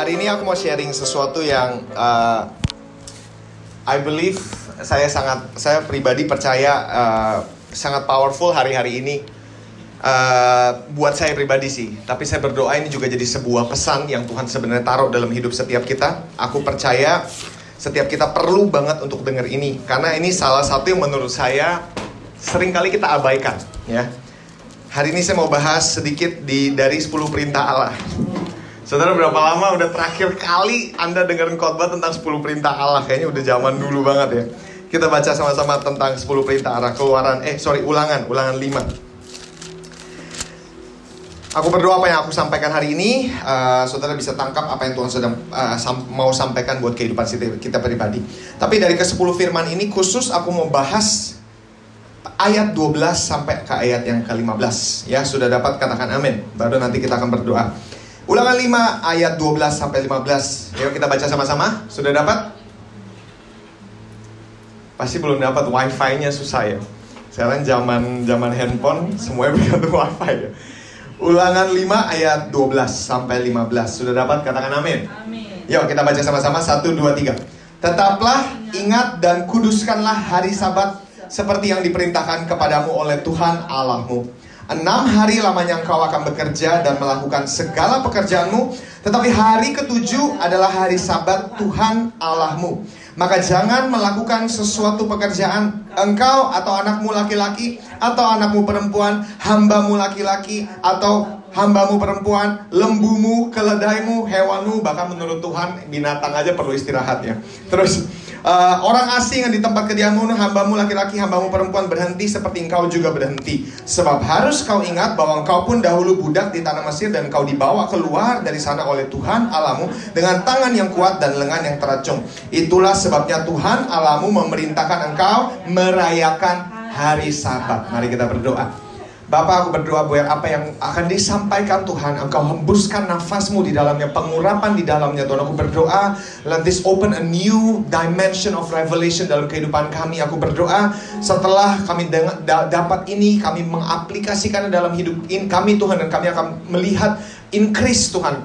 Hari ini aku mau sharing sesuatu yang I believe saya pribadi percaya sangat powerful hari-hari ini. Buat saya pribadi sih, tapi saya berdoa ini juga jadi sebuah pesan yang Tuhan sebenarnya taruh dalam hidup setiap kita. Aku percaya setiap kita perlu banget untuk dengar ini, karena ini salah satu yang menurut saya seringkali kita abaikan, ya. Hari ini saya mau bahas sedikit dari 10 perintah Allah. Saudara, berapa lama udah terakhir kali Anda dengerin khotbah tentang 10 perintah Allah? Kayaknya udah zaman dulu banget ya. Kita baca sama-sama tentang 10 perintah Allah. Ulangan 5. Aku berdoa apa yang aku sampaikan hari ini, saudara bisa tangkap apa yang Tuhan sedang mau sampaikan buat kehidupan kita pribadi. Tapi dari ke-10 firman ini khusus aku mau bahas ayat 12 sampai ke ayat yang ke-15. Ya, sudah dapat katakan amin. Baru nanti kita akan berdoa. Ulangan 5 ayat 12 sampai 15. Yuk kita baca sama-sama. Sudah dapat? Pasti belum dapat, wifi-nya susah ya. Sekarang zaman handphone semuanya bergantung wifi ya. Ulangan 5 ayat 12 sampai 15. Sudah dapat? Katakan amin. Amin. Yuk kita baca sama-sama. 1, 2, 3. Tetaplah ingat dan kuduskanlah hari Sabat seperti yang diperintahkan kepadamu oleh Tuhan Allahmu. 6 hari lamanya engkau akan bekerja dan melakukan segala pekerjaanmu, tetapi hari ke-7 adalah hari Sabat Tuhan Allahmu. Maka jangan melakukan sesuatu pekerjaan engkau atau anakmu laki-laki atau anakmu perempuan, hambamu laki-laki atau hambamu perempuan, lembumu, keledaimu, hewanmu. Bahkan menurut Tuhan binatang aja perlu istirahat ya. Terus orang asing yang di tempat kediamanmu, hambamu laki-laki, hambamu perempuan berhenti seperti engkau juga berhenti. Sebab harus kau ingat bahwa engkau pun dahulu budak di tanah Mesir, dan kau dibawa keluar dari sana oleh Tuhan Allahmu dengan tangan yang kuat dan lengan yang teracung. Itulah sebabnya Tuhan Allahmu memerintahkan engkau merayakan hari Sabat. Mari kita berdoa. Bapa, aku berdoa biar apa yang akan disampaikan Tuhan, Engkau hembuskan nafasmu di dalamnya, pengurapan di dalamnya Tuhan. Aku berdoa, let this open a new dimension of revelation dalam kehidupan kami. Aku berdoa setelah kami dapat ini, kami mengaplikasikannya dalam hidup kami Tuhan, dan kami akan melihat increase Tuhan,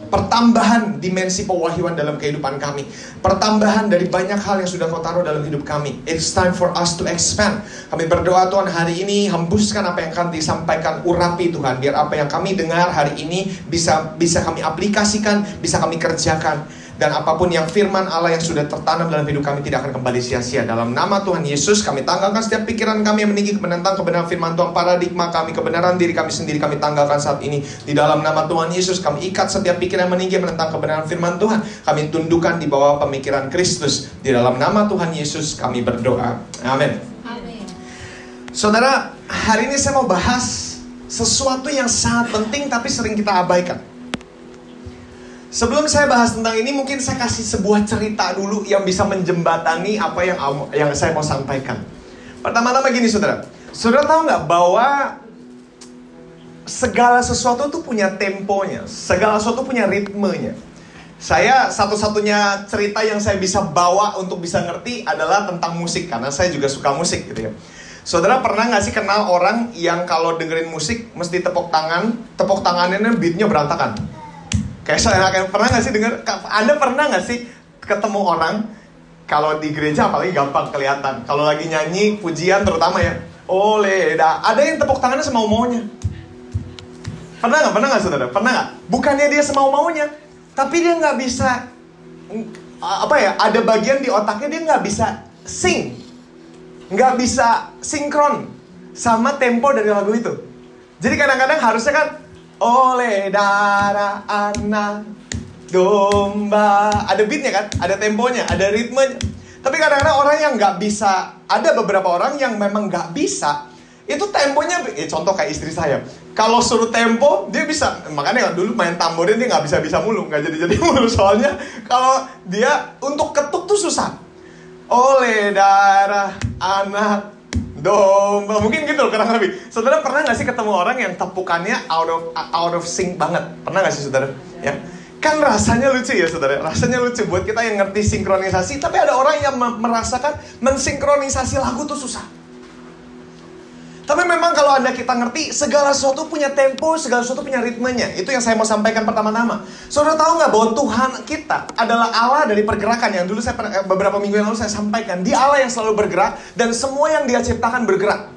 pertambahan dimensi pewahyuan dalam kehidupan kami, pertambahan dari banyak hal yang sudah kau taruh dalam hidup kami. It's time for us to expand. Kami berdoa Tuhan hari ini, hembuskan apa yang akan disampaikan, urapi Tuhan, biar apa yang kami dengar hari ini bisa kami aplikasikan, bisa kami kerjakan. Dan apapun yang firman Allah yang sudah tertanam dalam hidup kami tidak akan kembali sia-sia. Dalam nama Tuhan Yesus kami tanggalkan setiap pikiran kami yang meninggi menentang kebenaran firman Tuhan. Paradigma kami, kebenaran diri kami sendiri kami tanggalkan saat ini. Di dalam nama Tuhan Yesus kami ikat setiap pikiran yang meninggi menentang kebenaran firman Tuhan. Kami tundukkan di bawah pemikiran Kristus. Di dalam nama Tuhan Yesus kami berdoa. Amin. Amin. Saudara, hari ini saya mau bahas sesuatu yang sangat penting tapi sering kita abaikan. Sebelum saya bahas tentang ini, mungkin saya kasih sebuah cerita dulu yang bisa menjembatani apa yang saya mau sampaikan. Pertama-tama gini saudara. Saudara tahu nggak bahwa segala sesuatu tuh punya temponya, segala sesuatu punya ritmenya. Saya satu-satunya cerita yang saya bisa bawa untuk bisa ngerti adalah tentang musik, karena saya juga suka musik gitu ya. Saudara pernah nggak sih kenal orang yang kalau dengerin musik mesti tepuk tangannya beatnya berantakan? Kayak saya pernah nggak sih Anda pernah nggak sih ketemu orang kalau di gereja apalagi gampang kelihatan kalau lagi nyanyi pujian terutama ya, ada yang tepuk tangannya semau-maunya. Pernah nggak saudara? Pernah nggak? Bukannya dia semau-maunya, tapi dia nggak bisa ada bagian di otaknya dia nggak bisa nggak bisa sinkron sama tempo dari lagu itu. Jadi kadang-kadang harusnya kan oleh darah anak domba, ada beatnya kan, ada temponya, ada ritmenya. Tapi kadang-kadang orang yang nggak bisa, ada beberapa orang yang memang nggak bisa, itu temponya, contoh kayak istri saya, kalau suruh tempo dia bisa. Makanya dulu main tamborin dia nggak bisa mulu, nggak jadi mulu, soalnya kalau dia untuk ketuk tuh susah. Oleh darah anak domba, mungkin gitu kurang lebih. Saudara pernah gak sih ketemu orang yang tepukannya out of sync banget? Pernah gak sih saudara? Ya, kan rasanya lucu ya saudara. Rasanya lucu buat kita yang ngerti sinkronisasi. Tapi ada orang yang merasakan mensinkronisasi lagu tuh susah. Tapi memang kalau kita ngerti, segala sesuatu punya tempo, segala sesuatu punya ritmenya. Itu yang saya mau sampaikan pertama-tama. Saudara tahu nggak bahwa Tuhan kita adalah Allah dari pergerakan. Yang dulu beberapa minggu yang lalu saya sampaikan. Dia Allah yang selalu bergerak, dan semua yang Dia ciptakan bergerak.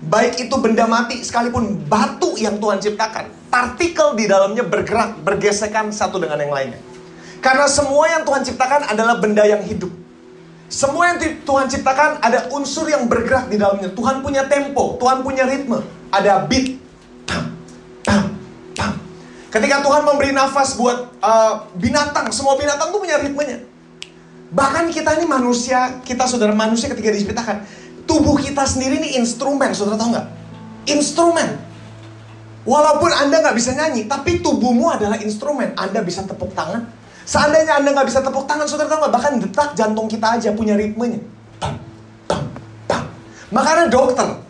Baik itu benda mati, sekalipun batu yang Tuhan ciptakan, partikel di dalamnya bergerak, bergesekan satu dengan yang lainnya. Karena semua yang Tuhan ciptakan adalah benda yang hidup. Semua yang Tuhan ciptakan ada unsur yang bergerak di dalamnya. Tuhan punya tempo, Tuhan punya ritme. Ada beat. Pam, pam, pam. Ketika Tuhan memberi nafas buat binatang, semua binatang tuh punya ritmenya. Bahkan kita ini manusia, saudara manusia ketika diciptakan, tubuh kita sendiri ini instrumen, saudara tahu nggak? Instrumen. Walaupun Anda nggak bisa nyanyi, tapi tubuhmu adalah instrumen. Anda bisa tepuk tangan. Seandainya Anda nggak bisa tepuk tangan, saudara tahu nggak? Bahkan detak jantung kita aja punya ritmenya. Pam, pam, pam. Makanya dokter,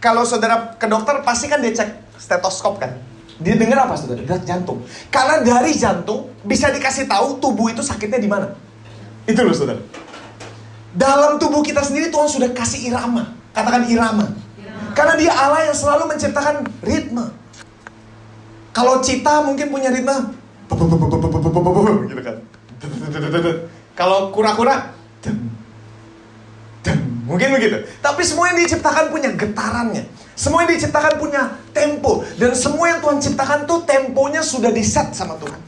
kalau saudara ke dokter pasti kan dia cek stetoskop kan. Dia dengar apa saudara? Detak jantung. Karena dari jantung bisa dikasih tahu tubuh itu sakitnya di mana. Itu loh saudara. Dalam tubuh kita sendiri Tuhan sudah kasih irama. Katakan irama. Karena Dia Allah yang selalu menciptakan ritme. Kalau cita mungkin punya ritme gitu kan. Kalau kura-kura mungkin begitu. Tapi semua yang diciptakan punya getarannya. Semua yang diciptakan punya tempo. Dan semua yang Tuhan ciptakan tuh temponya sudah diset sama Tuhan.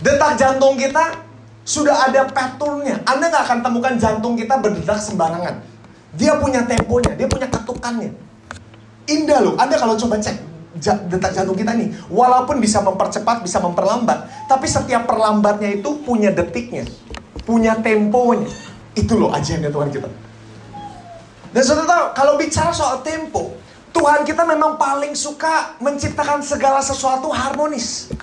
Detak jantung kita sudah ada patternnya. Anda gak akan temukan jantung kita berdetak sembarangan. Dia punya temponya, dia punya ketukannya. Indah loh. Anda kalau coba cek detak jantung kita nih, walaupun bisa mempercepat, bisa memperlambat, tapi setiap perlambatnya itu punya detiknya, punya temponya. Itu loh ajaibnya Tuhan kita. Dan saudara tahu, kalau bicara soal tempo, Tuhan kita memang paling suka menciptakan segala sesuatu harmonis.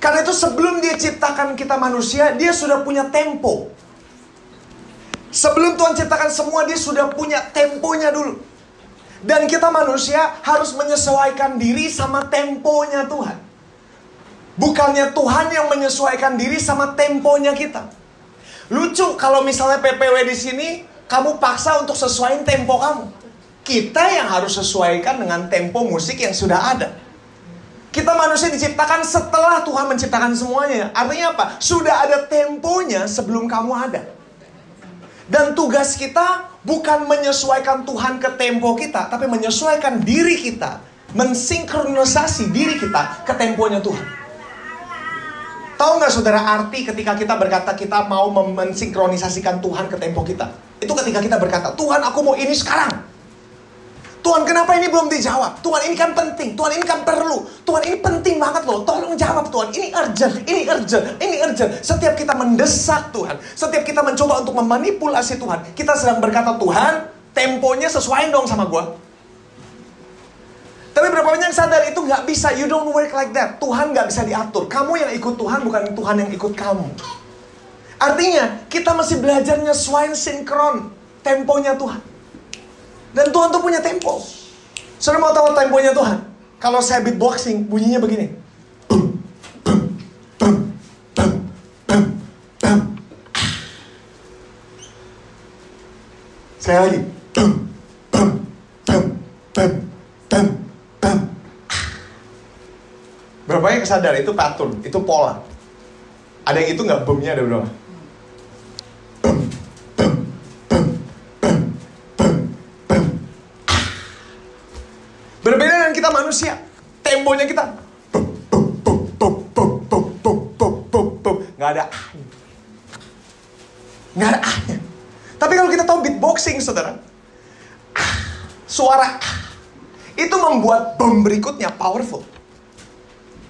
Karena itu sebelum Dia ciptakan kita manusia, Dia sudah punya tempo. Sebelum Tuhan ciptakan semua, Dia sudah punya temponya dulu. Dan kita manusia harus menyesuaikan diri sama temponya Tuhan. Bukannya Tuhan yang menyesuaikan diri sama temponya kita. Lucu kalau misalnya PPW di sini, kamu paksa untuk sesuaiin tempo kamu. Kita yang harus sesuaikan dengan tempo musik yang sudah ada. Kita manusia diciptakan setelah Tuhan menciptakan semuanya. Artinya apa? Sudah ada temponya sebelum kamu ada. Dan tugas kita bukan menyesuaikan Tuhan ke tempo kita, tapi menyesuaikan diri kita, mensinkronisasi diri kita ke temponya Tuhan. Tahu nggak saudara arti ketika kita berkata kita mau mensinkronisasikan Tuhan ke tempo kita? Itu ketika kita berkata, Tuhan aku mau ini sekarang. Tuhan kenapa ini belum dijawab? Tuhan ini kan penting, Tuhan ini kan perlu. Tuhan ini penting banget loh, tolong jawab Tuhan. Ini urgent, ini urgent, ini urgent. Setiap kita mendesak Tuhan, setiap kita mencoba untuk memanipulasi Tuhan, kita sedang berkata, Tuhan temponya sesuai dong sama gue. Tapi berapa banyak yang sadar itu nggak bisa, you don't work like that. Tuhan nggak bisa diatur. Kamu yang ikut Tuhan, bukan Tuhan yang ikut kamu. Artinya, kita masih belajar nyesuaiin sinkron temponya Tuhan. Dan Tuhan tuh punya tempo. Saudara mau tahu temponya Tuhan? Kalau saya beatboxing, bunyinya begini. Bum, bum, bum, bum, bum, bum. Sekali lagi. Bum, bum, bum, bum, bum, bum. Berapa yang sadar itu pattern, itu pola. Ada yang itu nggak bumnya ada berapa? Berbeda dengan kita manusia, temponya kita nggak ada ahnya, nggak ada ahnya. Tapi kalau kita tahu beatboxing, saudara, suara itu membuat bom berikutnya powerful.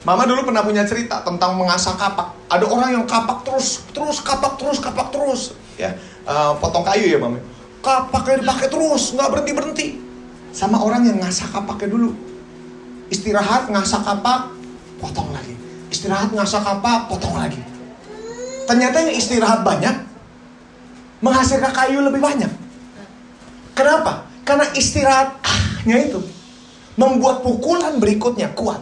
Mama dulu pernah punya cerita tentang mengasah kapak. Ada orang yang kapak terus kapak terus, ya, potong kayu ya mama. Kapaknya dipakai terus, nggak berhenti. Sama orang yang ngasah kapaknya dulu. Istirahat, ngasah kapak, potong lagi. Istirahat, ngasah kapak, potong lagi. Ternyata yang istirahat banyak menghasilkan kayu lebih banyak. Kenapa? Karena istirahatnya itu membuat pukulan berikutnya kuat.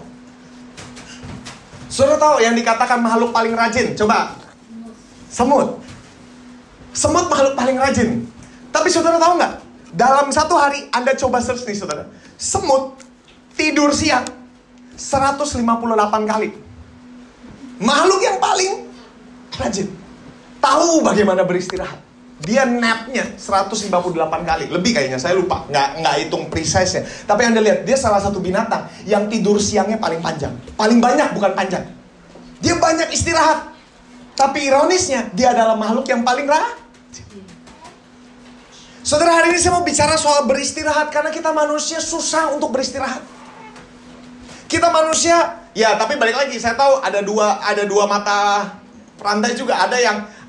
Saudara tahu yang dikatakan makhluk paling rajin? Coba. Semut. Semut makhluk paling rajin. Tapi saudara tahu nggak? Dalam satu hari, Anda coba search nih saudara. Semut tidur siang 158 kali. Makhluk yang paling rajin. Tahu bagaimana beristirahat. Dia napnya 158 kali. Lebih kayaknya, saya lupa. Nggak hitung precise-nya. Tapi Anda lihat, dia salah satu binatang yang tidur siangnya paling panjang. Paling banyak, bukan panjang. Dia banyak istirahat. Tapi ironisnya, dia adalah makhluk yang paling rajin. Saudara, hari ini saya mau bicara soal beristirahat. Karena kita manusia susah untuk beristirahat. Kita manusia, ya tapi balik lagi, saya tahu ada dua mata rantai juga.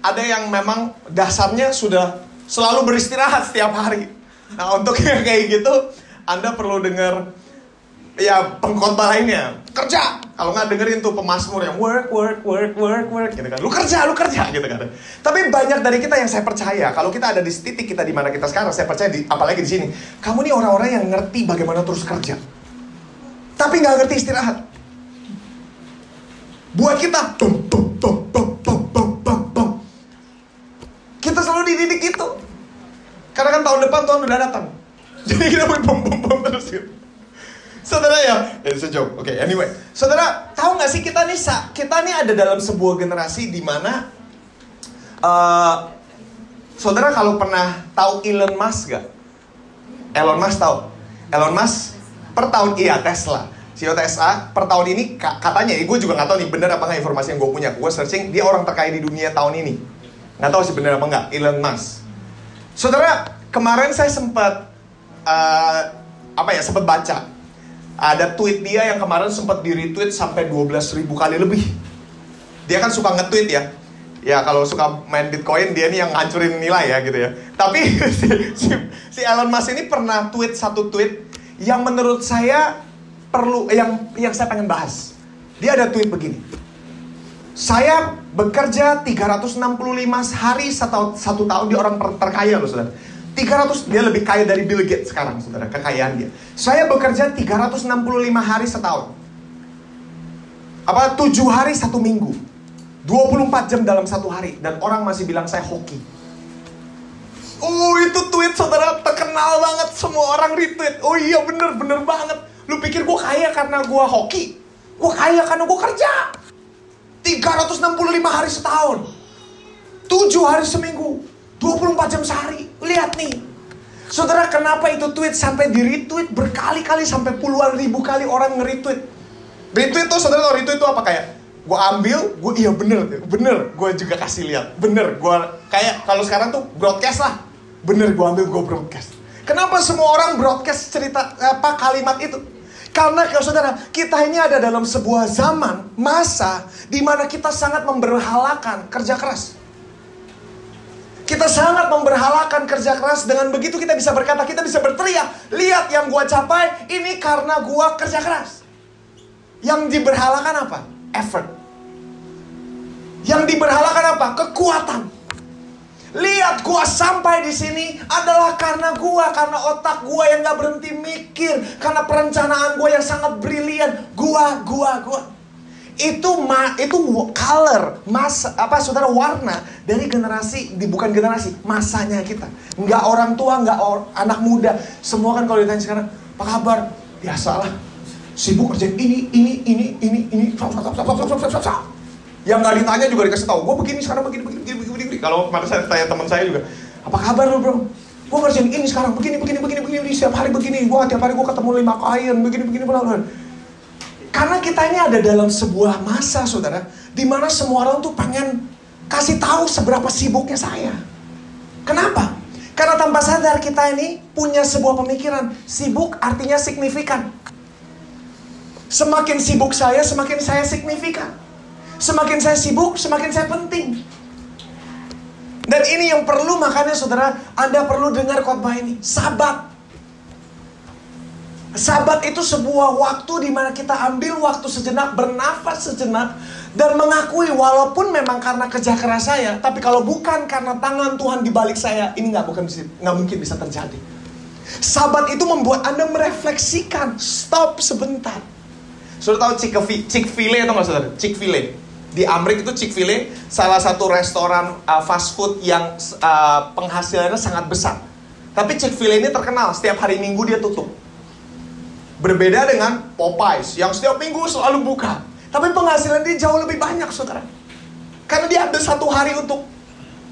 Ada yang memang dasarnya sudah selalu beristirahat setiap hari. Nah, untuk yang kayak gitu, Anda perlu dengar ya pengkhotbah lainnya. Kerja. Kalau nggak dengerin tuh pemazmur yang work gitu kan. Lu kerja gitu kan. Tapi banyak dari kita yang saya percaya, kalau kita ada di titik kita di mana kita sekarang, saya percaya apalagi di sini, kamu nih orang-orang yang ngerti bagaimana terus kerja. Tapi nggak ngerti istirahat. Buat kita kita selalu dididik gitu. Karena kan tahun depan Tuhan udah datang. Jadi kita mau bom terus gitu. Saudara ya, it's a joke. Oke, anyway. Saudara, tahu nggak sih kita nih ada dalam sebuah generasi di mana saudara kalau pernah tahu Elon Musk gak? Elon Musk tahu? Elon Musk per tahun, Tesla. CEO Tesla per tahun ini katanya, gue juga nggak tahu nih benar apa nggak informasi yang gue punya. Gue searching, dia orang terkaya di dunia tahun ini. Nggak tahu sih benar apa nggak, Elon Musk. Saudara, kemarin saya sempat sempat baca. Ada tweet dia yang kemarin sempat di-retweet sampai 12.000 kali lebih. Dia kan suka nge-tweet ya. Ya kalau suka main Bitcoin, dia nih yang ngancurin nilai ya gitu ya. Tapi si Elon Musk ini pernah tweet satu tweet yang menurut saya perlu, yang saya pengen bahas. Dia ada tweet begini. Saya bekerja 365 hari satu tahun, dia orang terkaya loh saudara. 300, dia lebih kaya dari Bill Gates sekarang saudara, kekayaan dia. Saya bekerja 365 hari setahun. 7 hari 1 minggu. 24 jam dalam 1 hari. Dan orang masih bilang saya hoki. Oh, itu tweet saudara terkenal banget, semua orang retweet. Oh iya bener banget. Lu pikir gue kaya karena gue hoki? Gue kaya karena gue kerja 365 hari setahun, 7 hari seminggu, 24 jam sehari. Lihat nih saudara, kenapa itu tweet sampai di-retweet berkali-kali, sampai puluhan ribu kali orang nge-retweet. Retweet tuh saudara, kalau retweet tuh apa, kayak gue ambil, iya bener, gue juga kasih lihat, bener, gue kayak kalau sekarang tuh broadcast lah, bener gue ambil, gue broadcast. Kenapa semua orang broadcast cerita kalimat itu? Karena kalau saudara, kita ini ada dalam sebuah zaman, masa di mana kita sangat memberhalakan kerja keras. Kita sangat memberhalakan kerja keras. Dengan begitu kita bisa berkata, kita bisa berteriak, lihat yang gua capai, ini karena gua kerja keras. Yang diberhalakan apa? Effort. Yang diberhalakan apa? Kekuatan. Lihat gua sampai di sini adalah karena otak gua yang gak berhenti mikir, karena perencanaan gua yang sangat brilian. Gua. Itu color, saudara, warna dari generasi, bukan generasi, masanya kita. Nggak orang tua, nggak anak muda. Semua kan kalau ditanya sekarang, apa kabar? Biasalah, sibuk kerja ini. Yang nggak ditanya juga dikasih tahu. Gue begini sekarang, begini. Kalau kemarin saya tanya teman saya juga, apa kabar lo bro? Gue kerjain ini sekarang, begini. Setiap hari begini. Tiap hari gue ketemu 5 klien, begini. Karena kita ini ada dalam sebuah masa saudara, di mana semua orang tuh pengen kasih tahu seberapa sibuknya saya. Kenapa? Karena tanpa sadar kita ini punya sebuah pemikiran, sibuk artinya signifikan. Semakin sibuk saya, semakin saya signifikan. Semakin saya sibuk, semakin saya penting. Dan ini yang perlu, makanya saudara, Anda perlu dengar khotbah ini. Sabat itu sebuah waktu di mana kita ambil waktu sejenak, bernafas sejenak, dan mengakui walaupun memang karena kerja keras saya, tapi kalau bukan karena tangan Tuhan di balik saya, ini nggak mungkin bisa terjadi. Sabat itu membuat Anda merefleksikan, stop sebentar. Saudara tahu Chick-fil-A atau nggak saudara? Chick-fil-A di Amerika itu, Chick-fil-A salah satu restoran fast food yang penghasilannya sangat besar. Tapi Chick-fil-A ini terkenal, setiap hari Minggu dia tutup. Berbeda dengan Popeyes, yang setiap minggu selalu buka. Tapi penghasilan dia jauh lebih banyak, saudara. Karena dia ada satu hari untuk,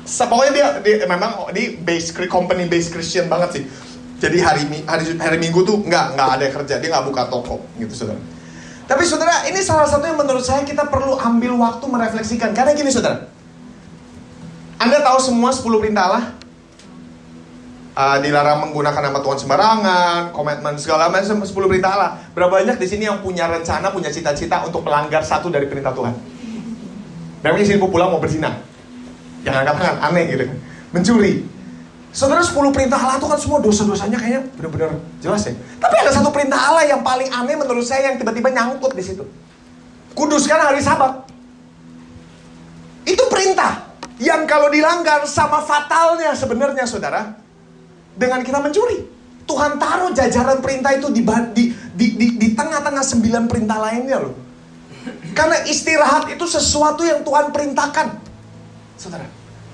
pokoknya dia memang di company based Christian banget sih. Jadi hari Minggu tuh nggak ada kerja, dia nggak buka toko, gitu saudara. Tapi saudara, ini salah satu yang menurut saya kita perlu ambil waktu merefleksikan. Karena gini saudara, Anda tahu semua 10 perintah Allah? Dilarang menggunakan nama Tuhan sembarangan, komitmen segala macam 10 perintah Allah. Berapa banyak di sini yang punya rencana, punya cita-cita untuk melanggar satu dari perintah Tuhan? Berapa di sini pulang mau berzina? Jangan katakan aneh gitu kan. Mencuri. Saudara, 10 perintah Allah itu kan semua dosa-dosanya kayaknya benar-benar jelas ya. Tapi ada satu perintah Allah yang paling aneh menurut saya yang tiba-tiba nyangkut di situ. Kuduskan hari Sabat. Itu perintah yang kalau dilanggar sama fatalnya sebenarnya saudara. Dengan kita mencuri. Tuhan taruh jajaran perintah itu di tengah-tengah 9 perintah lainnya loh. Karena istirahat itu sesuatu yang Tuhan perintahkan. Saudara,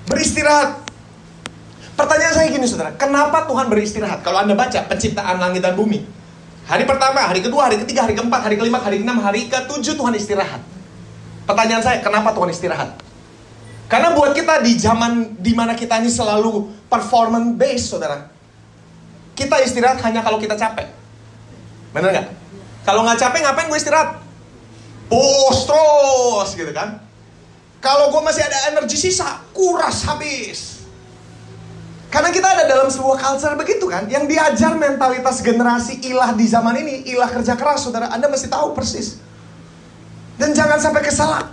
beristirahat. Pertanyaan saya gini saudara, kenapa Tuhan beristirahat? Kalau Anda baca penciptaan langit dan bumi, hari pertama, hari kedua, hari ketiga, hari keempat, hari kelima, hari keenam, hari ke-7 Tuhan istirahat. Pertanyaan saya, kenapa Tuhan istirahat? Karena buat kita di zaman dimana kita ini selalu performance based saudara, kita istirahat hanya kalau kita capek. Bener gak? Kalau gak capek ngapain gue istirahat? Push terus gitu kan. Kalau gue masih ada energi sisa, kuras habis. Karena kita ada dalam sebuah culture begitu kan, yang diajar mentalitas generasi ilah di zaman ini, ilah kerja keras saudara. Anda mesti tahu persis. Dan jangan sampai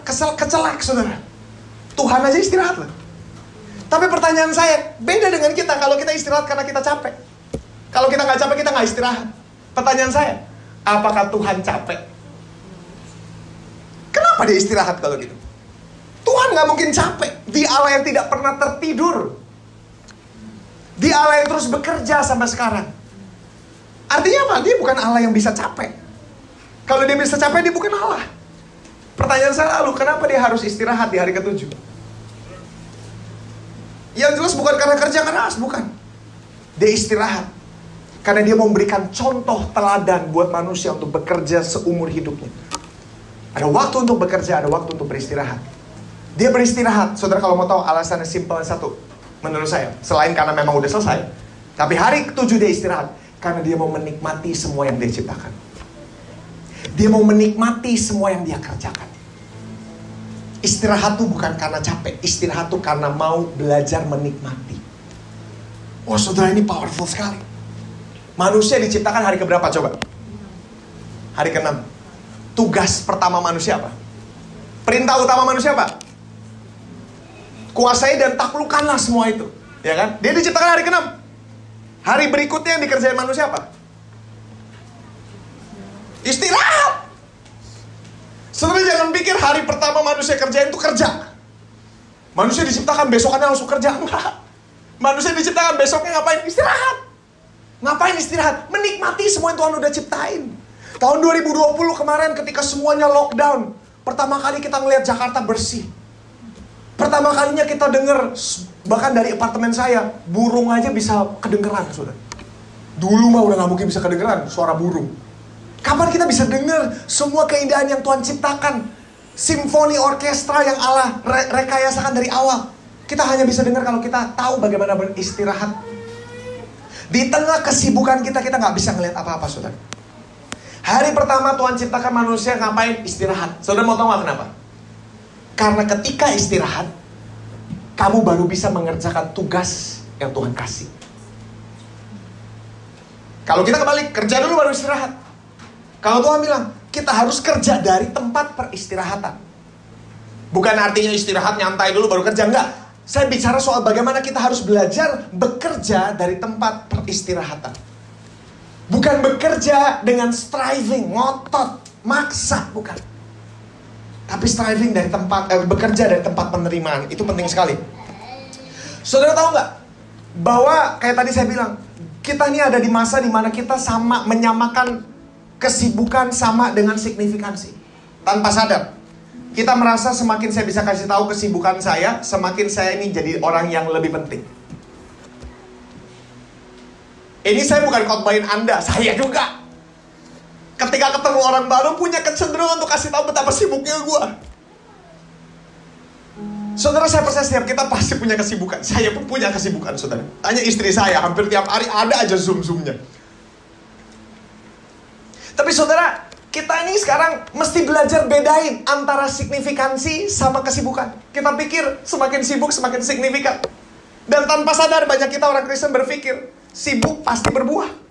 kecelak saudara. Tuhan aja istirahat loh. Tapi pertanyaan saya, beda dengan kita kalau kita istirahat karena kita capek. Kalau kita nggak capek, kita nggak istirahat. Pertanyaan saya, apakah Tuhan capek? Kenapa dia istirahat kalau gitu? Tuhan nggak mungkin capek. Dia Allah yang tidak pernah tertidur. Dia Allah yang terus bekerja sampai sekarang. Artinya apa? Dia bukan Allah yang bisa capek. Kalau dia bisa capek, dia bukan Allah. Pertanyaan saya lalu, kenapa dia harus istirahat di hari ke-7? Yang jelas bukan karena kerja keras, bukan. Dia istirahat karena dia mau memberikan contoh teladan buat manusia untuk bekerja seumur hidupnya. Ada waktu untuk bekerja, ada waktu untuk beristirahat. Dia beristirahat. Saudara kalau mau tahu alasannya simpel satu, menurut saya, selain karena memang udah selesai, tapi hari ke-7 dia istirahat karena dia mau menikmati semua yang dia ciptakan. Dia mau menikmati semua yang dia kerjakan. Istirahat tuh bukan karena capek. Istirahat tuh karena mau belajar menikmati. Oh saudara, ini powerful sekali. Manusia diciptakan hari keberapa coba? Hari ke-6. Tugas pertama manusia apa? Perintah utama manusia apa? Kuasai dan taklukkanlah semua itu. Ya kan? Dia diciptakan hari ke-6. Hari berikutnya yang dikerjain manusia apa? Istirahat. Saudara jangan pikir hari pertama manusia kerjain itu kerja. Manusia diciptakan besokannya langsung kerja. Enggak. Manusia diciptakan besoknya ngapain? Istirahat. Ngapain istirahat? Menikmati semua yang Tuhan udah ciptain. Tahun 2020 kemarin ketika semuanya lockdown, pertama kali kita ngelihat Jakarta bersih. Pertama kalinya kita dengar, bahkan dari apartemen saya, burung aja bisa kedengeran, saudara. Dulu mah udah gak mungkin bisa kedengeran suara burung. Kapan kita bisa dengar semua keindahan yang Tuhan ciptakan? Simfoni orkestra yang Allah rekayasakan dari awal. Kita hanya bisa dengar kalau kita tahu bagaimana beristirahat. Di tengah kesibukan kita gak bisa ngelihat apa-apa, saudara. Hari pertama Tuhan ciptakan manusia ngapain? Istirahat. Saudara mau tahu gak kenapa? Karena ketika istirahat, kamu baru bisa mengerjakan tugas yang Tuhan kasih. Kalau kita kebalik, kerja dulu baru istirahat. Kalau Tuhan bilang, kita harus kerja dari tempat peristirahatan. Bukan artinya istirahat nyantai dulu baru kerja, enggak. Saya bicara soal bagaimana kita harus belajar bekerja dari tempat peristirahatan. Bukan bekerja dengan striving, ngotot, maksa, bukan. Tapi striving dari tempat, bekerja dari tempat penerimaan. Itu penting sekali. Saudara tahu nggak? Bahwa kayak tadi saya bilang, kita ini ada di masa dimana kita sama menyamakan kesibukan sama dengan signifikansi. Tanpa sadar. Kita merasa semakin saya bisa kasih tahu kesibukan saya, semakin saya ini jadi orang yang lebih penting. Ini saya bukan khotbahin Anda, saya juga. Ketika ketemu orang baru punya kecenderungan untuk kasih tahu betapa sibuknya gue. Saudara, saya percaya setiap kita pasti punya kesibukan. Saya pun punya kesibukan, saudara. Tanya istri saya, hampir tiap hari ada aja zoom-zoomnya. Tapi saudara, kita ini sekarang mesti belajar bedain antara signifikansi sama kesibukan. Kita pikir semakin sibuk semakin signifikan. Dan tanpa sadar banyak kita orang Kristen berpikir sibuk pasti berbuah.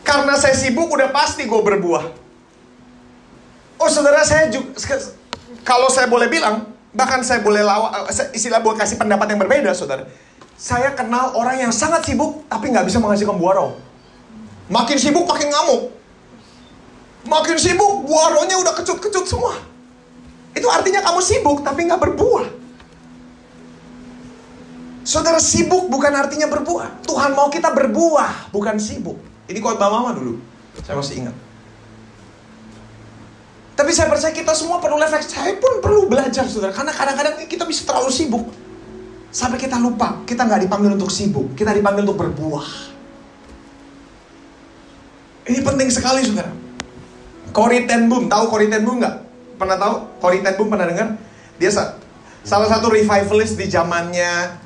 Karena saya sibuk udah pasti gue berbuah. Oh saudara, saya juga, kalau saya boleh bilang, bahkan saya boleh istilah boleh kasih pendapat yang berbeda, saudara. Saya kenal orang yang sangat sibuk tapi nggak bisa menghasilkan buah roh. Makin sibuk makin ngamuk. Makin sibuk buah rohnya udah kecut-kecut semua. Itu artinya kamu sibuk tapi nggak berbuah. Saudara, sibuk bukan artinya berbuah. Tuhan mau kita berbuah, bukan sibuk. Ini khotbah mama dulu, saya masih ingat. Tapi saya percaya kita semua perlu refleks. Saya pun perlu belajar, saudara. Karena kadang-kadang kita bisa terlalu sibuk sampai kita lupa, kita nggak dipanggil untuk sibuk, kita dipanggil untuk berbuah. Ini penting sekali, saudara. Corrie ten Boom, tahu Corrie ten Boom nggak? Pernah tahu? Corrie ten Boom pernah dengar? Dia salah satu revivalist di zamannya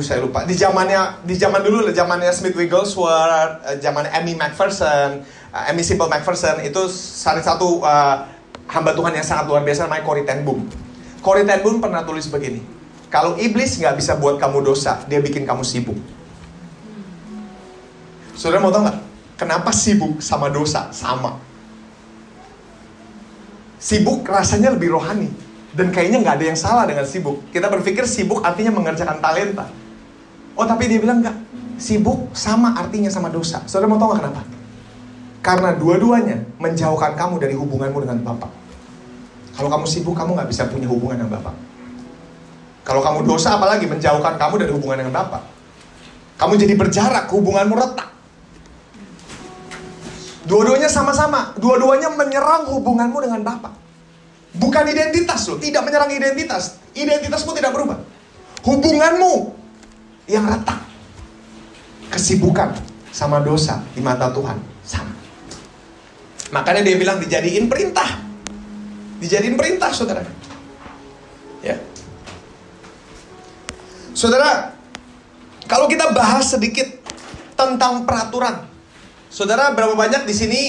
saya lupa. Di zaman dulu lah, zamannya Smith Wigglesworth, zamannya Amy McPherson, Amy Simple McPherson, itu salah satu hamba Tuhan yang sangat luar biasa namanya Corrie ten Boom. Corrie ten Boom pernah tulis begini, kalau iblis nggak bisa buat kamu dosa, dia bikin kamu sibuk. Saudara mau tahu nggak? Kenapa sibuk sama dosa sama? Sibuk rasanya lebih rohani. Dan kayaknya nggak ada yang salah dengan sibuk. Kita berpikir sibuk artinya mengerjakan talenta. Oh tapi dia bilang nggak. Sibuk sama artinya sama dosa. Saudara mau tahu nggak kenapa? Karena dua-duanya menjauhkan kamu dari hubunganmu dengan Bapa. Kalau kamu sibuk, kamu nggak bisa punya hubungan dengan Bapa. Kalau kamu dosa, apalagi menjauhkan kamu dari hubungan dengan Bapa. Kamu jadi berjarak, hubunganmu retak. Dua-duanya sama-sama. Dua-duanya menyerang hubunganmu dengan Bapa. Bukan identitas loh, tidak menyerang identitas. Identitasmu tidak berubah. Hubunganmu yang retak. Kesibukan sama dosa di mata Tuhan sama. Makanya dia bilang dijadiin perintah. Dijadiin perintah, saudara. Ya. Saudara, kalau kita bahas sedikit tentang peraturan. Saudara, berapa banyak di sini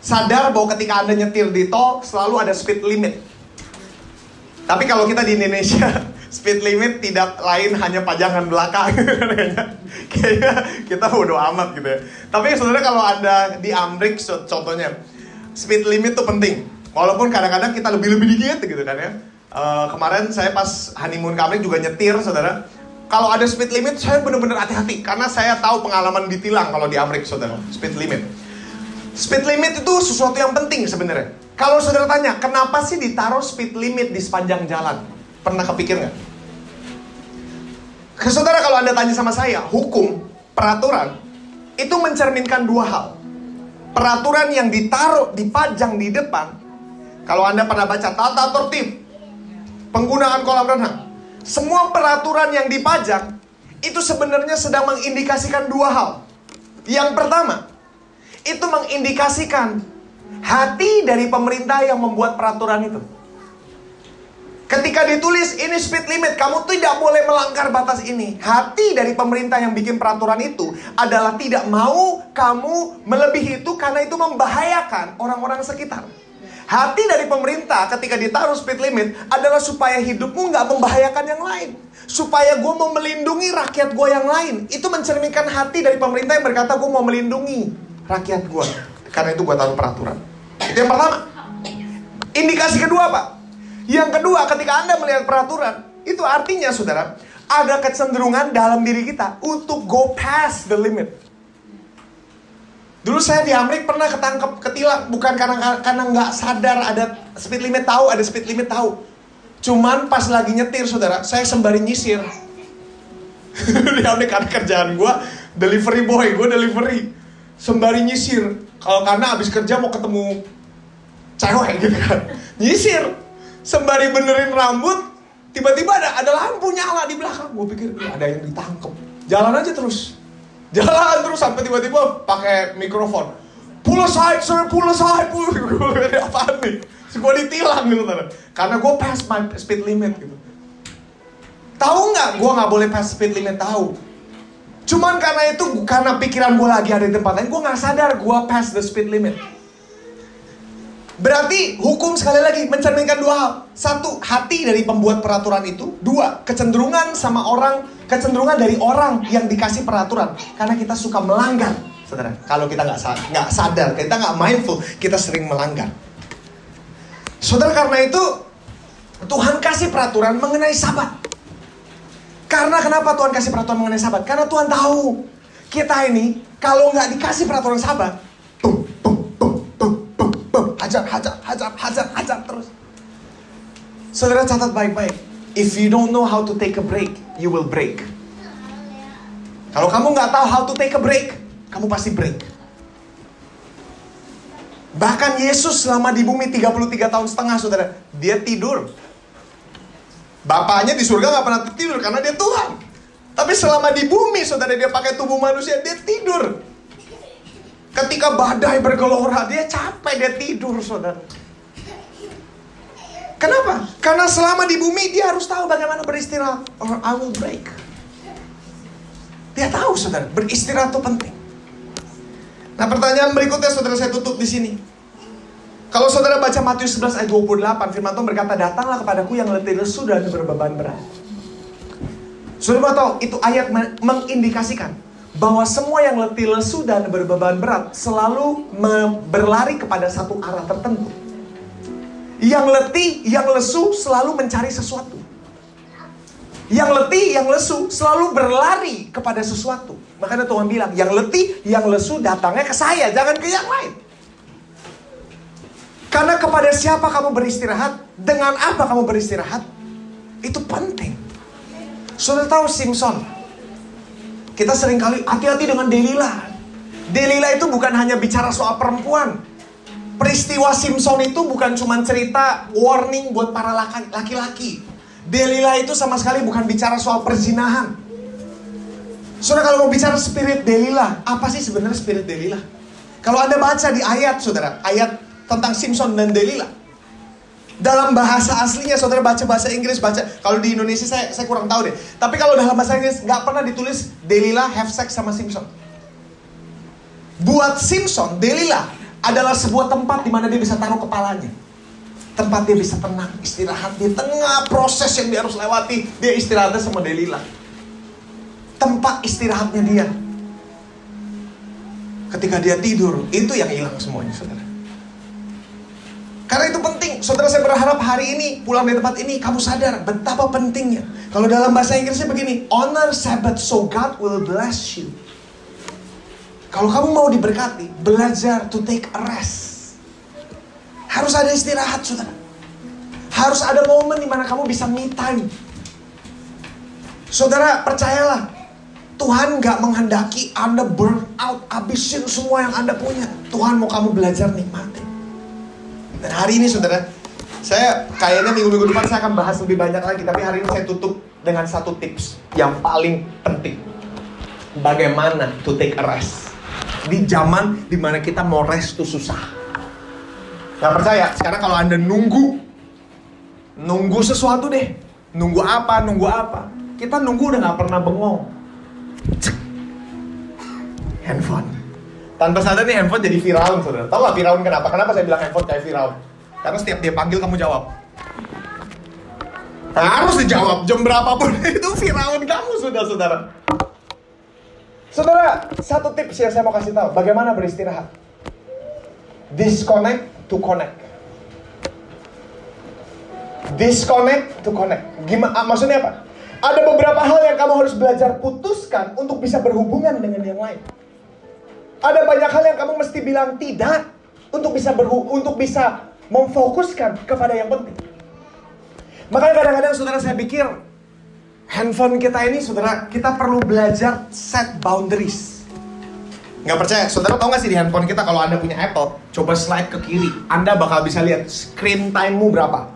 sadar bahwa ketika Anda nyetir di tol selalu ada speed limit. Tapi kalau kita di Indonesia, speed limit tidak lain hanya pajangan belakang. Kayaknya kita bodo amat gitu ya. Tapi saudara, kalau Anda di Amrik contohnya, speed limit itu penting. Walaupun kadang-kadang kita lebih-lebih dikit gitu kan ya. Kemarin saya pas honeymoon ke Amrik juga nyetir, saudara. Kalau ada speed limit, saya benar-benar hati-hati. Karena saya tahu pengalaman ditilang kalau di Amrik, saudara. Speed limit. Speed limit itu sesuatu yang penting sebenarnya. Kalau saudara tanya, kenapa sih ditaruh speed limit di sepanjang jalan? Pernah kepikir nggak? Saudara, kalau Anda tanya sama saya, hukum, peraturan, itu mencerminkan dua hal. Peraturan yang ditaruh, dipajang di depan. Kalau Anda pernah baca tata tertib, penggunaan kolam renang, semua peraturan yang dipajang, itu sebenarnya sedang mengindikasikan dua hal. Yang pertama, itu mengindikasikan hati dari pemerintah yang membuat peraturan itu. Ketika ditulis ini speed limit, kamu tidak boleh melanggar batas ini. Hati dari pemerintah yang bikin peraturan itu adalah tidak mau kamu melebihi itu karena itu membahayakan orang-orang sekitar. Hati dari pemerintah ketika ditaruh speed limit adalah supaya hidupmu nggak membahayakan yang lain. Supaya gue mau melindungi rakyat gue yang lain. Itu mencerminkan hati dari pemerintah yang berkata gue mau melindungi rakyat gue. Karena itu gue taruh peraturan. Itu yang pertama. Indikasi kedua apa? Yang kedua, ketika Anda melihat peraturan, itu artinya saudara, ada kecenderungan dalam diri kita untuk go past the limit. Dulu saya di Amrik pernah ketangkep, ketilang. Bukan karena nggak sadar ada speed limit, tahu ada speed limit, tahu. Cuman pas lagi nyetir saudara, saya sembari nyisir. Di Amrik ada kerjaan gue, delivery boy, gue delivery. Sembari nyisir. Kalau karena abis kerja mau ketemu cewek gitu kan, nyisir. Sembari benerin rambut, Tiba-tiba ada lampu nyala di belakang. Gue pikir ada yang ditangkep. Jalan aja terus. Jalan terus sampai tiba-tiba pakai mikrofon. Pull aside sir, pull aside. Gue apaan nih? Gue ditilang gitu. Karena gue pass my speed limit gitu. Tahu nggak? Gue nggak boleh pass speed limit, tahu. Cuman karena pikiran gue lagi ada di tempat lain, gue nggak sadar gue pass the speed limit. Berarti hukum sekali lagi mencerminkan dua hal. Satu, hati dari pembuat peraturan itu. Dua, kecenderungan dari orang yang dikasih peraturan. Karena kita suka melanggar, saudara. Kalau kita nggak sadar, kita nggak mindful, kita sering melanggar. Saudara, karena itu Tuhan kasih peraturan mengenai Sabat. Karena kenapa Tuhan kasih peraturan mengenai Sabat? Karena Tuhan tahu kita ini kalau nggak dikasih peraturan Sabat, hajar terus. Saudara catat baik-baik. If you don't know how to take a break, you will break. Kalau kamu nggak tahu how to take a break, kamu pasti break. Bahkan Yesus selama di bumi 33 tahun setengah, saudara, dia tidur. Bapaknya di surga nggak pernah tidur karena dia Tuhan. Tapi selama di bumi, saudara, dia pakai tubuh manusia, dia tidur. Ketika badai bergelora, dia capek, dia tidur, saudara. Kenapa? Karena selama di bumi dia harus tahu bagaimana beristirahat. Or I will break. Dia tahu, saudara, beristirahat itu penting. Nah, pertanyaan berikutnya, saudara, saya tutup di sini. Kalau saudara baca Matius 11 ayat 28, firman Tuhan berkata, datanglah kepadaku yang letih lesu dan berbeban berat. Saudara tahu, itu ayat mengindikasikan bahwa semua yang letih lesu dan berbeban berat selalu berlari kepada satu arah tertentu. Yang letih, yang lesu selalu mencari sesuatu. Yang letih, yang lesu selalu berlari kepada sesuatu. Makanya Tuhan bilang, yang letih, yang lesu datangnya ke saya, jangan ke yang lain. Karena kepada siapa kamu beristirahat, dengan apa kamu beristirahat, itu penting. Saudara tahu Simpson? Kita seringkali hati-hati dengan Delilah. Delilah itu bukan hanya bicara soal perempuan. Peristiwa Simpson itu bukan cuma cerita warning buat para laki-laki. Delilah itu sama sekali bukan bicara soal perzinahan. Saudara, kalau mau bicara spirit Delilah, apa sih sebenarnya spirit Delilah? Kalau Anda baca di ayat, saudara, ayat tentang Simpson dan Delilah, dalam bahasa aslinya, saudara baca bahasa Inggris, baca. Kalau di Indonesia saya kurang tahu deh. Tapi kalau dalam bahasa Inggris nggak pernah ditulis Delilah have sex sama Simpson. Buat Simpson, Delilah adalah sebuah tempat di mana dia bisa taruh kepalanya. Tempat dia bisa tenang, istirahat di tengah proses yang dia harus lewati. Dia istirahatnya sama Delilah. Tempat istirahatnya dia. Ketika dia tidur, itu yang hilang semuanya, saudara. Karena itu penting. Saudara, saya berharap hari ini pulang dari tempat ini kamu sadar betapa pentingnya. Kalau dalam bahasa Inggrisnya begini, honor Sabbath so God will bless you. Kalau kamu mau diberkati, belajar to take a rest. Harus ada istirahat, saudara. Harus ada momen di mana kamu bisa me time. Saudara, percayalah, Tuhan gak menghendaki Anda burn out, habisin semua yang Anda punya. Tuhan mau kamu belajar nikmati. Dan hari ini, saudara, saya kayaknya minggu-minggu depan saya akan bahas lebih banyak lagi. Tapi hari ini saya tutup dengan satu tips yang paling penting. Bagaimana to take a rest di zaman dimana kita mau rest tuh susah. Gak percaya? Sekarang kalau Anda nunggu sesuatu deh. Nunggu apa? Kita nunggu udah gak pernah bengong. Cek. Handphone. Tanpa sadar nih handphone jadi Firaun, saudara. Tahu gak Firaun kenapa? Kenapa saya bilang handphone kayak Firaun? Karena setiap dia panggil kamu jawab. Harus dijawab jam berapapun. Itu Firaun kamu sudah, saudara. Saudara, satu tips yang saya mau kasih tahu. Bagaimana beristirahat? Disconnect to connect. Disconnect to connect. Gimana? Maksudnya apa? Ada beberapa hal yang kamu harus belajar putuskan untuk bisa berhubungan dengan yang lain. Ada banyak hal yang kamu mesti bilang tidak untuk bisa memfokuskan kepada yang penting. Makanya kadang-kadang, saudara, saya pikir handphone kita ini, saudara, kita perlu belajar set boundaries. Nggak percaya? Saudara tahu nggak sih di handphone kita, kalau Anda punya Apple, coba slide ke kiri, Anda bakal bisa lihat screen time-mu berapa.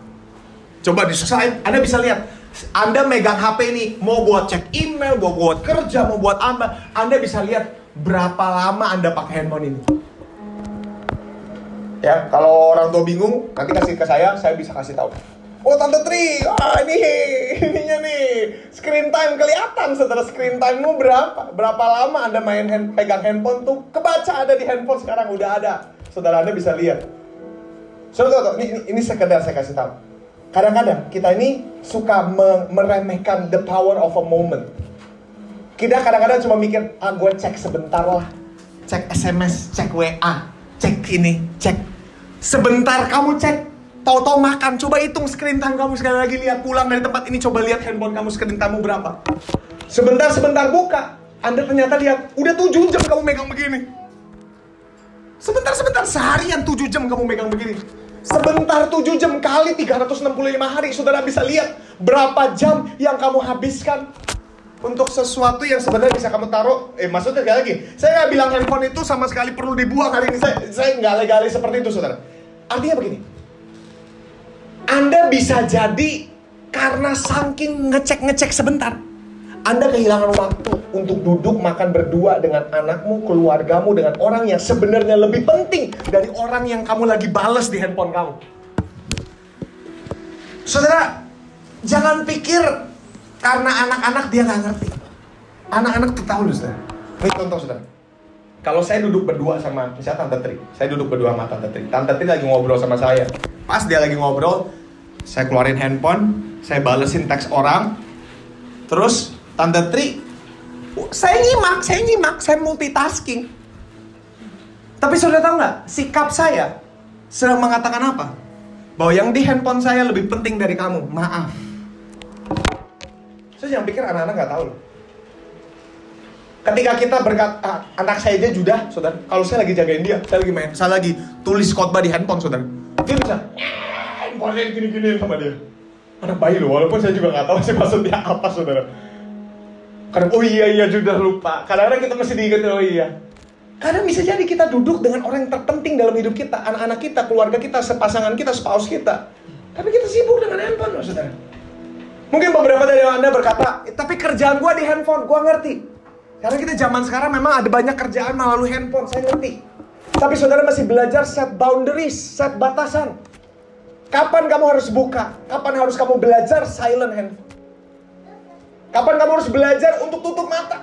Coba di slide, Anda bisa lihat Anda megang HP nih, mau buat cek email, mau buat kerja, mau buat apa, Anda bisa lihat berapa lama Anda pakai handphone ini. Ya, kalau orang tua bingung, nanti kasih ke saya bisa kasih tahu. Oh Tante Tri, ininya nih, screen time kelihatan, saudara, screen time-mu berapa? Berapa lama Anda pegang handphone tuh, kebaca ada di handphone sekarang, udah ada. Saudara, Anda bisa lihat. Saudara, ini sekedar saya kasih tahu. Kadang-kadang kita ini suka meremehkan the power of a moment. Kita kadang-kadang cuma mikir, gue cek sebentar lah. Cek SMS, cek WA, cek ini, cek. Sebentar kamu cek, tahu-tahu makan. Coba hitung screen time kamu sekali lagi, lihat pulang dari tempat ini, coba lihat handphone kamu, screen time berapa. Sebentar buka, Anda ternyata lihat, udah 7 jam kamu megang begini. Sebentar, seharian 7 jam kamu megang begini. Sebentar 7 jam kali 365 hari, saudara bisa lihat berapa jam yang kamu habiskan untuk sesuatu yang sebenarnya bisa kamu taruh. Maksudnya sekali lagi, saya nggak bilang handphone itu sama sekali perlu dibuang hari ini. Saya nggak legalis seperti itu, saudara. Artinya begini, Anda bisa jadi karena saking ngecek sebentar, Anda kehilangan waktu untuk duduk makan berdua dengan anakmu, keluargamu, dengan orang yang sebenarnya lebih penting dari orang yang kamu lagi bales di handphone kamu. Saudara, jangan pikir karena anak-anak dia nggak ngerti. Anak-anak tuh tahu loh, saudara. Ini contoh, saudara. Kalau saya duduk berdua sama, misalnya Tante Tri, saya duduk berdua sama Tante Tri. Tante Tri lagi ngobrol sama saya. Pas dia lagi ngobrol, saya keluarin handphone, saya balesin teks orang, terus Tante Tri, saya nyimak, saya multitasking. Tapi saudara tahu nggak, sikap saya sedang mengatakan apa? Bahwa yang di handphone saya lebih penting dari kamu. Maaf. Saya jangan pikir anak-anak nggak tahu loh. Ketika kita berkata, anak saya aja judah, saudara. Kalau saya lagi jagain dia, saya lagi main, saya lagi tulis khotbah di handphone, saudara. Dia bisa, handphone saya gini-gini sama dia. Anak bayi loh, walaupun saya juga nggak tahu sih maksudnya apa, saudara. Kadang, oh iya judah lupa. Kadang-kadang kita mesti diingetin, oh iya. Kadang bisa jadi kita duduk dengan orang yang terpenting dalam hidup kita, anak-anak kita, keluarga kita, sepasangan kita, spouse kita. Tapi kita sibuk dengan handphone loh, saudara. Mungkin beberapa dari Anda berkata, tapi kerjaan gue di handphone, gue ngerti. Karena kita zaman sekarang memang ada banyak kerjaan melalui handphone, saya ngerti. Tapi saudara masih belajar set boundaries, set batasan. Kapan kamu harus buka? Kapan harus kamu belajar silent handphone? Kapan kamu harus belajar untuk tutup mata?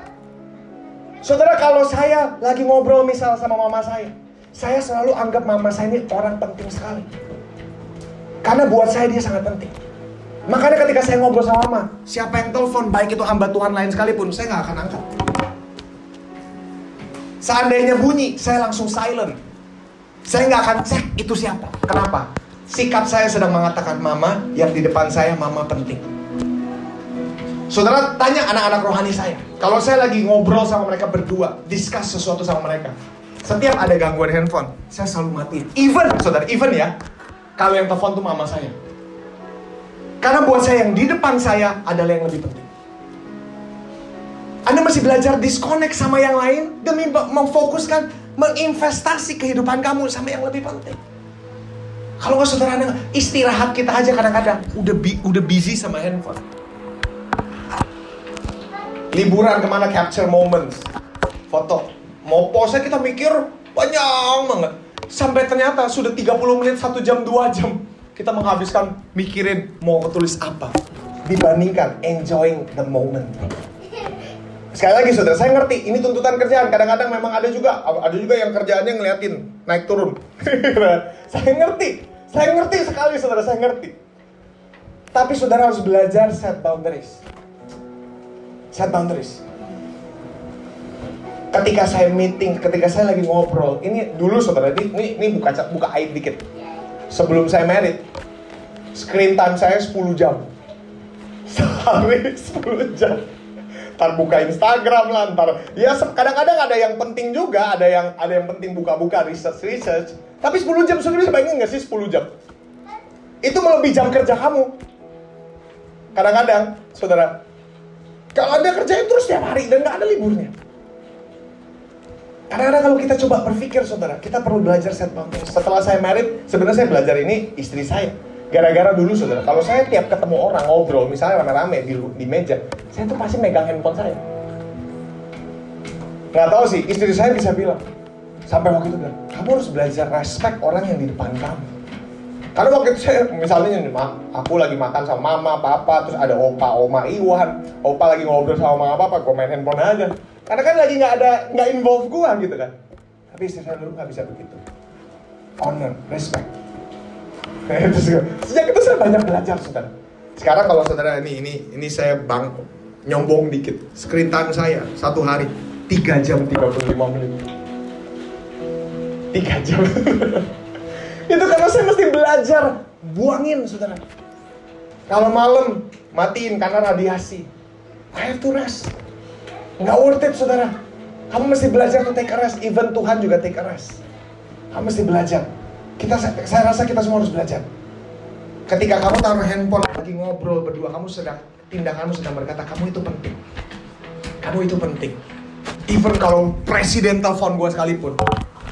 Saudara, kalau saya lagi ngobrol misal sama mama saya selalu anggap mama saya ini orang penting sekali. Karena buat saya dia sangat penting. Makanya ketika saya ngobrol sama mama, siapa yang telepon, baik itu hamba Tuhan lain sekalipun, saya nggak akan angkat. Seandainya bunyi, saya langsung silent. Saya nggak akan cek itu siapa. Kenapa? Sikap saya sedang mengatakan mama, yang di depan saya mama penting. Saudara, tanya anak-anak rohani saya. Kalau saya lagi ngobrol sama mereka berdua, discuss sesuatu sama mereka, setiap ada gangguan handphone, saya selalu matiin. Even ya, kalau yang telepon tuh mama saya. Karena buat saya yang di depan saya adalah yang lebih penting. Anda masih belajar disconnect sama yang lain demi memfokuskan, menginvestasi kehidupan kamu sama yang lebih penting. Kalau nggak, saudara, Anda istirahat kita aja kadang-kadang udah busy sama handphone. Liburan kemana, capture moments, foto. Mau pose kita mikir panjang banget. Sampai ternyata sudah 30 menit, 1 jam, 2 jam. Kita menghabiskan mikirin mau tulis apa. Dibandingkan enjoying the moment. Sekali lagi saudara, saya ngerti ini tuntutan kerjaan. Kadang-kadang memang ada juga yang kerjaannya ngeliatin naik turun. Saya ngerti sekali saudara, saya ngerti. Tapi saudara harus belajar set boundaries. Set boundaries. Ketika saya meeting, ketika saya lagi ngobrol, ini dulu saudara, ini buka aib dikit. Sebelum saya married, screen time saya 10 jam. Sehari 10 jam. Ntar buka Instagram lah, ya kadang-kadang ada yang penting juga, ada yang penting buka-buka, research. Tapi 10 jam, saudara bisa bayangin gak sih 10 jam? Itu melebihi jam kerja kamu. Kadang-kadang, saudara, kalau Anda kerjain terus tiap hari dan gak ada liburnya. Kadang-kadang kalau kita coba berpikir, saudara, kita perlu belajar set boundaries. Setelah saya married, sebenarnya saya belajar ini istri saya. Gara-gara dulu saudara, kalau saya tiap ketemu orang ngobrol, misalnya rame-rame di meja, saya tuh pasti megang handphone saya. Nggak tahu sih, istri saya bisa bilang, sampai waktu itu bilang, kamu harus belajar respect orang yang di depan kamu. Karena waktu itu saya, misalnya aku lagi makan sama mama, papa, terus ada opa, oma Iwan, opa lagi ngobrol sama mama, papa, gue main handphone aja. Karena kan lagi nggak involve gue gitu kan. Tapi istri saya dulu nggak bisa begitu. Honor, respect. Sejak itu saya banyak belajar, saudara. Sekarang kalau saudara ini saya nyombong dikit. Screen time saya satu hari 3 jam 35 menit. 3 jam. Itu karena saya mesti belajar buangin, saudara. Kalau malam matiin karena radiasi. I have to rest. Nggak worth it, saudara. Kamu mesti belajar to take a rest. Even Tuhan juga take a rest. Kamu mesti belajar. Saya rasa kita semua harus belajar. Ketika kamu taruh handphone lagi ngobrol berdua, tindakanmu sedang berkata, kamu itu penting. Kamu itu penting. Even kalau presiden telepon gue sekalipun,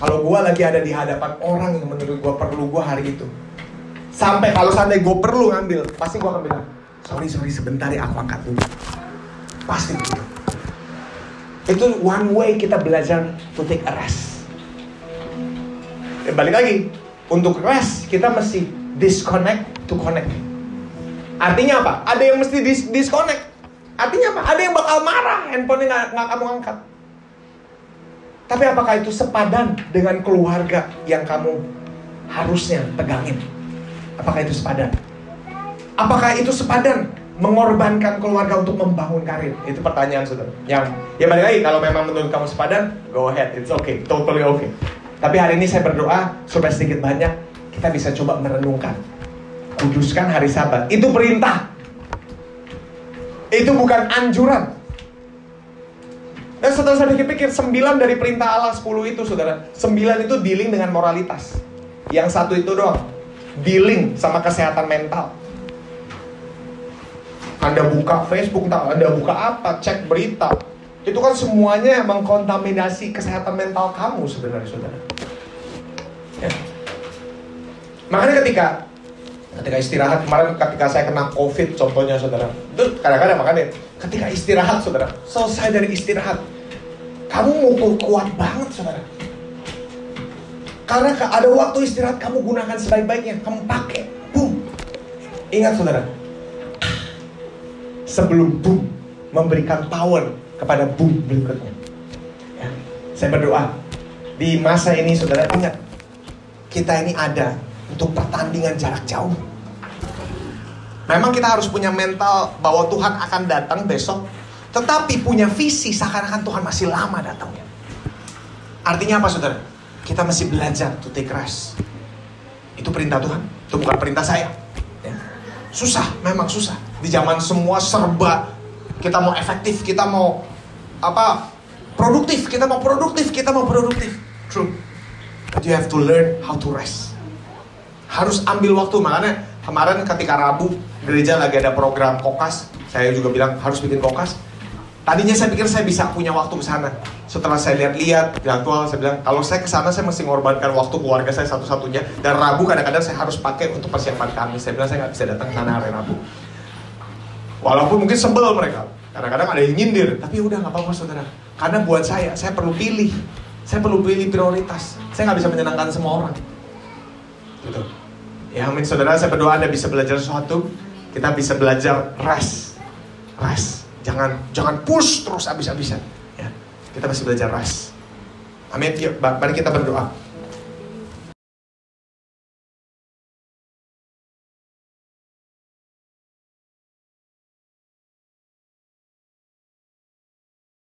kalau gue lagi ada di hadapan orang yang menurut gue perlu gue hari itu, sampai kalau sampai gue perlu ngambil, pasti gue akan bilang, sorry sebentar ya, aku angkat dulu. Pasti begitu. Itu one way kita belajar to take a rest. Balik lagi, untuk rest kita mesti disconnect to connect. Artinya apa? Ada yang mesti disconnect. Artinya apa? Ada yang bakal marah, handphonenya nggak kamu angkat. Tapi apakah itu sepadan dengan keluarga yang kamu harusnya pegangin? Apakah itu sepadan? Apakah itu sepadan mengorbankan keluarga untuk membangun karir? Itu pertanyaan, saudara. Yang balik lagi, kalau memang menurut kamu sepadan, go ahead, it's okay, totally okay. Tapi hari ini saya berdoa supaya sedikit banyak kita bisa coba merenungkan. Kuduskan hari Sabat. Itu perintah. Itu bukan anjuran. Dan setelah saya pikir-pikir, 9 dari perintah Allah 10 itu, saudara, 9 itu dealing dengan moralitas. Yang 1 itu doang dealing sama kesehatan mental. Anda buka Facebook, Anda buka apa, cek berita, itu kan semuanya mengkontaminasi kesehatan mental kamu sebenarnya, saudara. Ya. Makanya ketika istirahat, kemarin ketika saya kena COVID contohnya, saudara, itu kadang-kadang makanya ketika istirahat, saudara, selesai dari istirahat, kamu mau kuat banget, saudara. Karena ada waktu istirahat, kamu gunakan sebaik-baiknya, kamu pakai, boom. Ingat, saudara, sebelum boom memberikan power kepada boom berikutnya. Ya, saya berdoa di masa ini, saudara, ingat, kita ini ada untuk pertandingan jarak jauh. Memang kita harus punya mental bahwa Tuhan akan datang besok, tetapi punya visi seakan-akan Tuhan masih lama datangnya. Artinya apa, saudara? Kita mesti belajar to take rest. Itu perintah Tuhan, itu bukan perintah saya. Ya. Susah, memang susah. Di zaman semua serba, kita mau efektif, kita mau produktif, kita mau produktif. True. But you have to learn how to rest. Harus ambil waktu. Makanya kemarin ketika Rabu gereja lagi ada program kokas, saya juga bilang harus bikin kokas. Tadinya saya pikir saya bisa punya waktu ke sana. Setelah saya lihat jadwal, saya bilang kalau saya ke sana saya mesti mengorbankan waktu keluarga saya satu-satunya. Dan Rabu kadang-kadang saya harus pakai untuk persiapan kami. Saya bilang saya nggak bisa datang ke sana hari Rabu. Walaupun mungkin sebel mereka, kadang-kadang ada yang nyindir, tapi udah nggak apa-apa, saudara. Karena buat saya perlu pilih. Saya perlu pilih prioritas. Saya nggak bisa menyenangkan semua orang. Gitu. Ya amin, saudara. Saya berdoa Anda bisa belajar sesuatu. Kita bisa belajar rest. Jangan push terus abis-abisan. Ya, kita masih belajar rest. Amin. Yuk, mari kita berdoa.